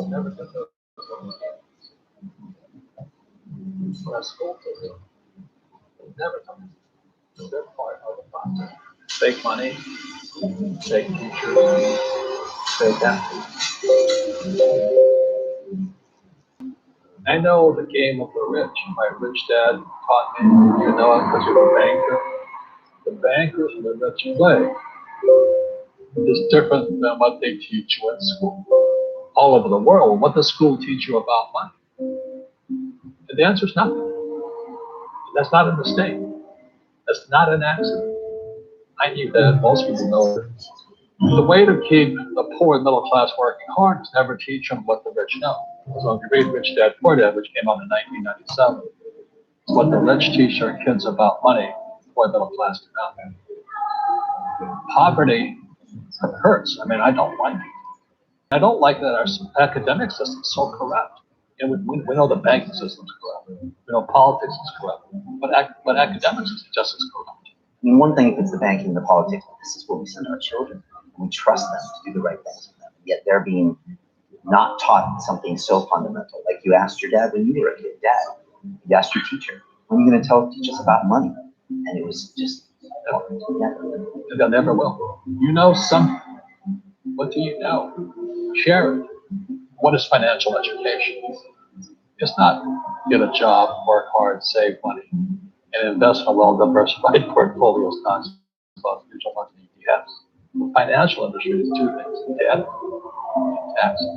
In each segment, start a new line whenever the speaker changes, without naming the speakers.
will never get those gains. For a school to do, they'll never come. They're part of the process. Fake money, fake teachers, fake athletes. I know the game of the rich. My rich dad taught me, you know it because you're a banker. The bankers and the rich play is different than what they teach you at school. All over the world, what does school teach you about money? And the answer is nothing. That's not a mistake. That's not an accident. I knew that. Most people know that. The way to keep the poor and middle class working hard is never teach them what the rich know. So if you read Rich Dad Poor Dad, which came out in 1997, what the rich teach their kids about money, poor and middle class do not. Poverty hurts. I mean, I don't like it. I don't like that our academic system is so corrupt. And we know the banking system is corrupt. We know politics is corrupt. But academics is just as corrupt.
I mean, one thing if it's the banking and the politics, this is where we send our children. We trust them to do the right things for them. Yet they're being not taught something so fundamental. Like you asked your dad when you were a kid, Dad, you asked your teacher, when are you going to teach us about money? And it was just,
They'll never will. You know something. What do you know? Share it. What is financial education? It's not get a job, work hard, save money, and invest in a well-diversified portfolio of stocks, mutual funds, and ETFs. The financial industry is two things: debt and taxes.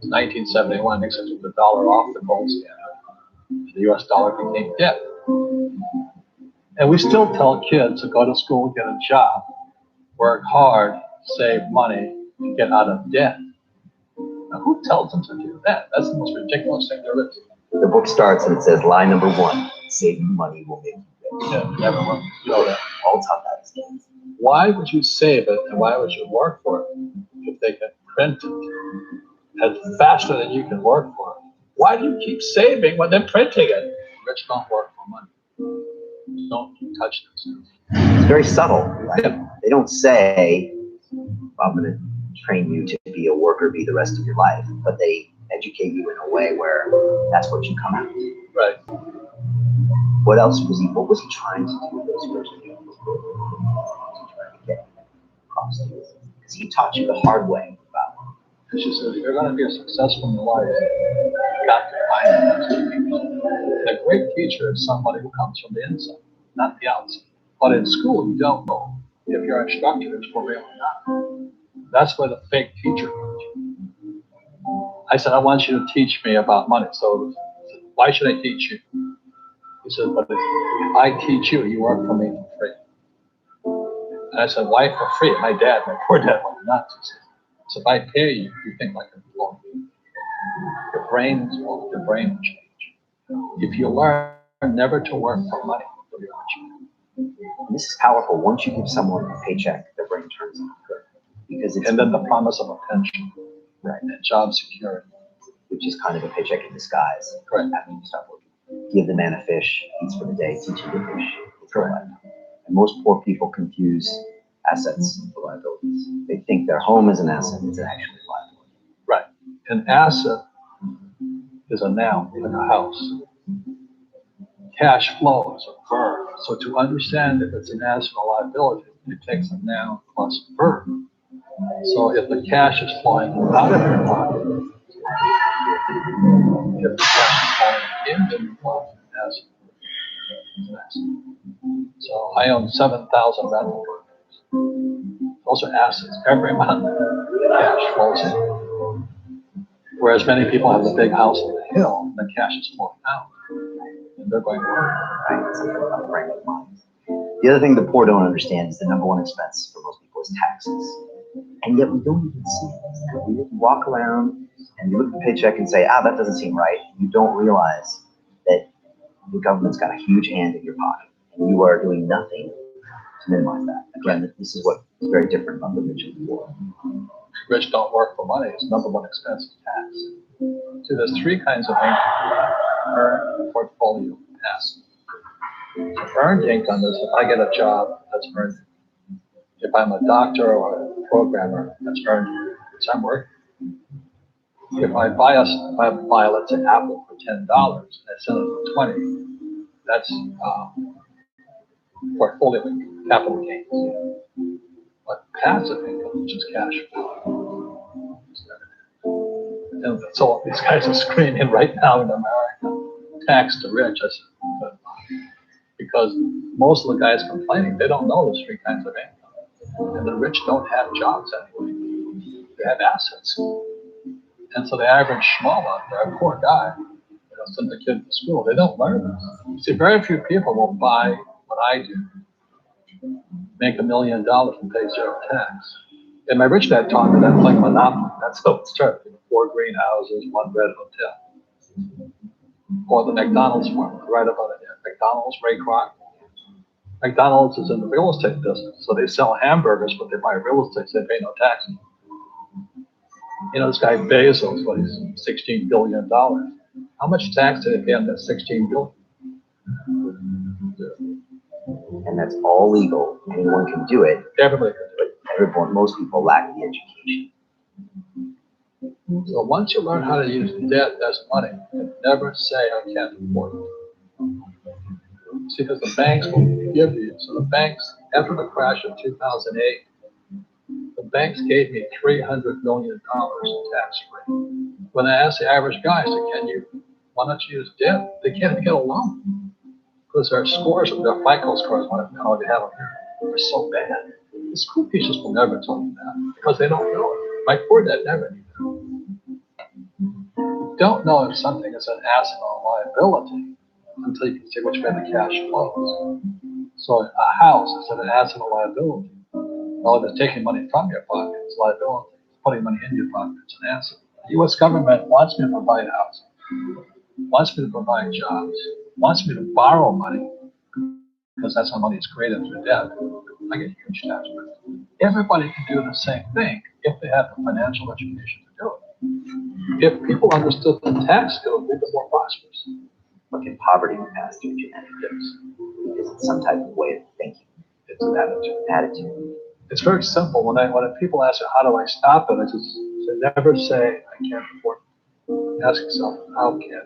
In 1971, Nixon took the dollar off the gold standard. The U.S. dollar became debt. And we still tell kids to go to school, get a job, work hard, save money, and get out of debt. Now, who tells them to do that? That's the most ridiculous thing there is.
The book starts and it says, lie number 1, saving money will make you rich.
Yeah, never will. You know that.
All taught that as kids.
Why would you save it and why would you work for it if they can print it and faster than you can work for it? Why do you keep saving when they're printing it? Rich don't work for money. Don't touch themselves.
It's very subtle, right?
Yeah.
They don't say, well, I'm going to train you to be a worker, be the rest of your life, but they educate you in a way where that's what you come out to.
Right.
What was he trying to do with those first years? What was he trying to get across to you? Because he taught you the hard way about money.
She said, if you're going to be successful in life, you've got to find the best teacher. A great teacher is somebody who comes from the inside, not the outside. But in school, you don't know if your instructor is for real or not. That's where the fake teacher comes from. I said, I want you to teach me about money. So he said, why should I teach you? He said, but if I teach you, you work for me for free. And I said, why for free? My poor dad went nuts. He said, so if I pay you, you think like an employee. Your brain will change. If you learn never to work for money, you'll be rich.
This is powerful. Once you give someone a paycheck, their brain turns on. Because it's,
and then the promise of a pension,
right,
and job security,
which is kind of a paycheck in disguise.
Correct.
After you stop working, give the man a fish, eats for the day, teach him to fish.
Correct.
And most poor people confuse assets with liabilities. They think their home is an asset; it's actually a liability.
Right. An asset is a noun, like a house. Cash flow is a verb. So to understand if it's an asset or liability, it takes a noun plus a verb. So if the cash is flowing out of your pocket, if the cash is flowing into your pocket, it's an asset. So I own 7,000 rental properties. Those are assets. Every month, the cash flows in. Whereas many people have a big house on the hill, the cash is flowing out. And they're going to work.
Right. The other thing the poor don't understand is the number 1 expense for most people is taxes. And yet we don't even see it. We walk around and you look at the paycheck and say, that doesn't seem right. You don't realize that the government's got a huge hand in your pocket and you are doing nothing to minimize that. Again, this is what is very different about the rich and the poor.
Rich don't work for money. It's number 1 expense is tax. So there's 3 kinds of income: earned, portfolio, passive. So earned income is if I get a job, that's earned. If I'm a doctor or a programmer, that's earned because I'm working. If I buy let's say Apple for $10 and I sell it for 20, that's portfolio capital gains. But passive income is just cash flow. And so all these guys are screaming right now in America, tax the rich. I said, because most of the guys complaining, they don't know there's three kinds of income. And the rich don't have jobs anyway. They have assets. And so the average schmo out there, a poor guy, send the kid to school, they don't learn this. You see, very few people will buy what I do, make $1 million and pay zero tax. And my rich dad taught me that's like monopoly. That's how it started. 4 greenhouses, 1 red hotel. Or the McDonald's formula, right about it there. McDonald's, Ray Kroc. McDonald's is in the real estate business. So they sell hamburgers, but they buy real estate, so they pay no taxes. This guy Bezos, what is $16 billion. How much tax did they pay on that $16 billion?
And that's all legal. Anyone can do it.
Everybody can do it.
Most people lack the education.
So once you learn how to use debt as money, never say I can't afford it. See, because the banks will give you. So the banks, after the crash of 2008, the banks gave me $300 million in tax free. When I asked the average guy, I said, why don't you use debt? They can't even get a loan because their scores, their FICO scores, what they have here, are so bad. The school teachers will never tell you that because they don't know it. My poor dad never knew that. You don't know if something is an asset or a liability until you can see which way the cash flows. So a house is an asset or liability. Well, if it's taking money from your pocket, it's liability. It's putting money in your pocket, it's an asset. The U.S. government wants me to provide housing, wants me to provide jobs, wants me to borrow money because that's how money is created through debt. I get huge tax breaks. Everybody can do the same thing if they have the financial education to do it. If people understood the tax code, we'd be more prosperous.
But can poverty be passed through genetics? Is it some type of way of thinking?
It's an
Attitude.
It's very simple. When people ask me, how do I stop it? I just say, never say, I can't afford it. Ask yourself, how can I?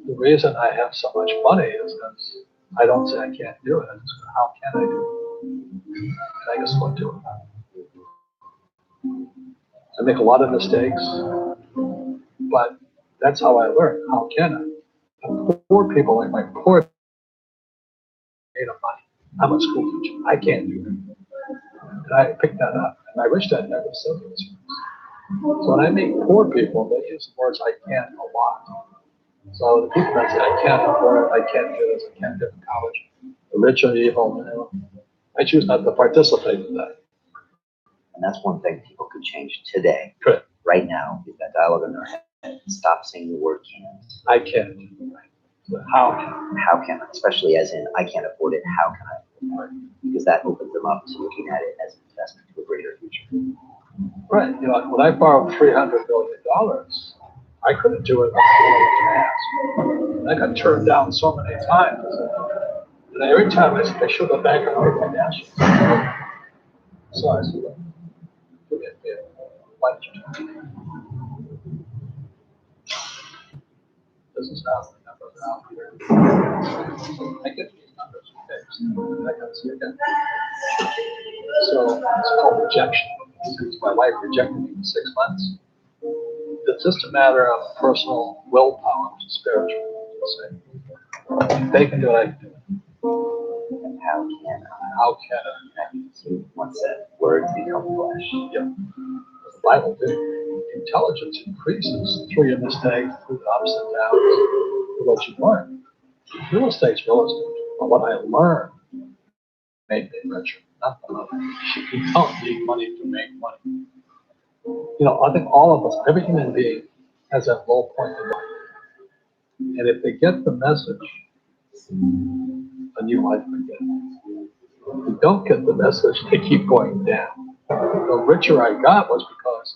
The reason I have so much money is because I don't say I can't do it. I just go, how can I do it? And I just go do it. I make a lot of mistakes, but that's how I learn. How can I? And poor people, like my poor made of money. I'm a school teacher. I can't do it. And I picked that up. And my rich dad never said those things. So when I meet poor people, they use the words I can't a lot. So the people that say I can't afford it, I can't do this, I can't get to college, the rich are evil, I choose not to participate in that.
And that's one thing people could change today.
Good.
Right now, get that dialogue in their head. Stop saying the word can't.
I can't. So how can I?
Especially as in, I can't afford it, how can I afford it? Because that opens them up to looking at it as an investment to a greater future.
Right. When I borrowed $300 million, I couldn't do it until I got turned down so many times. And every time I should go back and pay my national. So I said, give me a bit. Why did you tell me? This is how the numbers are out here. I get these numbers fixed. And I got to see again. So it's called rejection. Since my wife rejected me for 6 months, it's just a matter of personal willpower, which is spiritual. If they can do it, I can do it.
And how can I?
How can I?
So once said, words become flesh.
Yeah. The Bible did. Intelligence increases through your mistakes, through the ups and downs, through what you learn. Real estate's real estate. But what I learned made me richer, not the money. You don't need money to make money. I think all of us, every human being, has that low point in life. And if they get the message, a new life begins. If they don't get the message, they keep going down. The richer I got was because